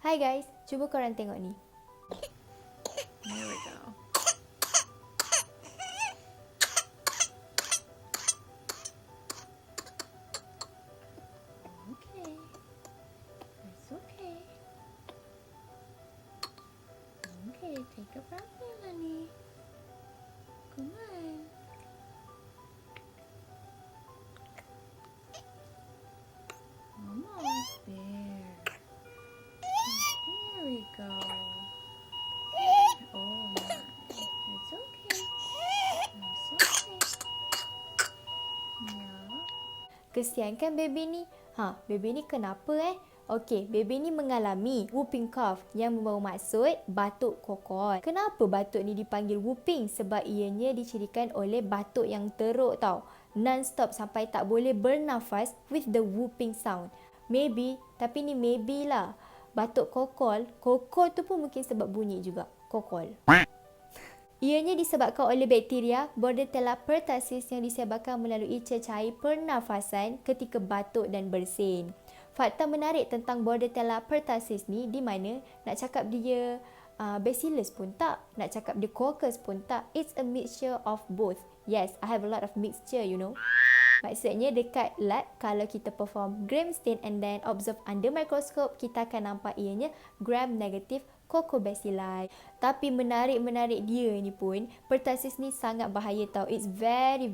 Hi guys, cuba korang tengok ni. Here we go. Okay. It's okay. Okay, take a breath in, honey. Come on. Almost there. There we go. Oh my. It's okay. It's okay. Yeah. Kesian kan baby ni? Baby ni kenapa Okey, baby ni mengalami whooping cough yang membawa maksud batuk kokol. Kenapa batuk ni dipanggil whooping? Sebab ianya dicirikan oleh batuk yang teruk tau. Non-stop sampai tak boleh bernafas with the whooping sound. Maybe, tapi ni maybe lah. Batuk kokol tu pun mungkin sebab bunyi juga. Kokol. Ianya disebabkan oleh bakteria Bordetella Pertussis yang disebarkan melalui cecair pernafasan ketika batuk dan bersin. Fakta menarik tentang Bordetella Pertussis ni di mana nak cakap dia bacillus pun tak, nak cakap dia coccus pun tak. It's a mixture of both. Yes, I have a lot of mixture, you know. Maksudnya dekat lab, kalau kita perform gram stain and then observe under microscope, kita akan nampak ianya gram negative Coccobacilli. Tapi menarik dia ni pun, pertussis ni sangat bahaya tau. It's very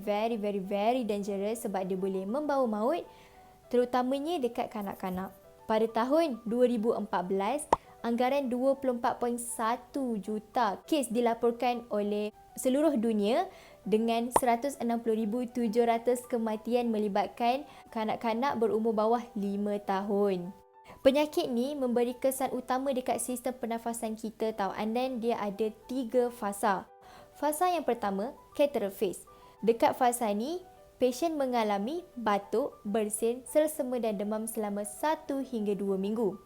dangerous sebab dia boleh membawa maut, terutamanya dekat kanak-kanak. Pada tahun 2014, anggaran 24.1 juta kes dilaporkan oleh seluruh dunia dengan 160,700 kematian melibatkan kanak-kanak berumur bawah 5 tahun. Penyakit ni memberi kesan utama dekat sistem pernafasan kita tau. And then dia ada 3 fasa. Fasa yang pertama, catheter phase. Dekat fasa ni, pasien mengalami batuk, bersin, selsema dan demam selama 1 hingga 2 minggu.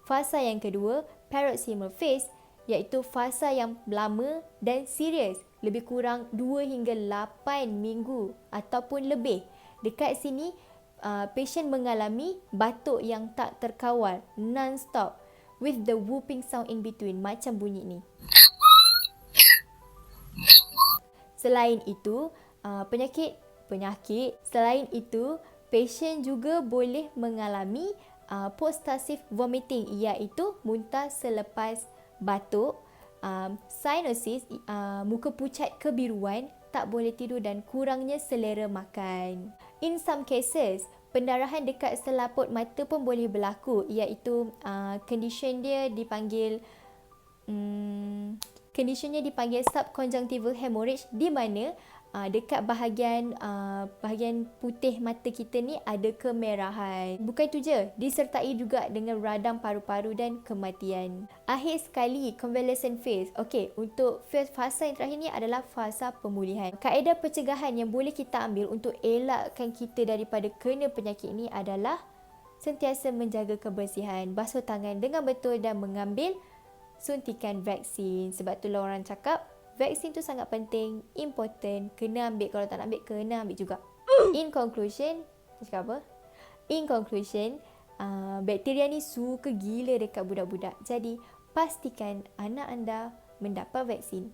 Fasa yang kedua, paroxysmal phase, iaitu fasa yang lama dan serius, lebih kurang 2 hingga 8 minggu ataupun lebih. Dekat sini, pasien mengalami batuk yang tak terkawal, non-stop, with the whooping sound in between, macam bunyi ni. Selain itu, Selain itu, pasien juga boleh mengalami post-tussive vomiting, iaitu muntah selepas batuk, cyanosis, muka pucat kebiruan, tak boleh tidur dan kurangnya selera makan. In some cases, pendarahan dekat selaput mata pun boleh berlaku, iaitu conditionnya dipanggil subconjunctival hemorrhage, di mana dekat bahagian putih mata kita ni ada kemerahan. Bukan itu je, disertai juga dengan radang paru-paru dan kematian. Akhir sekali, convalescent phase. Okey, untuk fasa yang terakhir ni adalah fasa pemulihan. Kaedah pencegahan yang boleh kita ambil untuk elakkan kita daripada kena penyakit ni adalah sentiasa menjaga kebersihan, basuh tangan dengan betul dan mengambil suntikan vaksin. Sebab itulah orang cakap vaksin tu sangat penting, important, kena ambil. Kalau tak nak ambil, kena ambil juga. In conclusion, bakteria ni suka gila dekat budak-budak. Jadi, pastikan anak anda mendapat vaksin.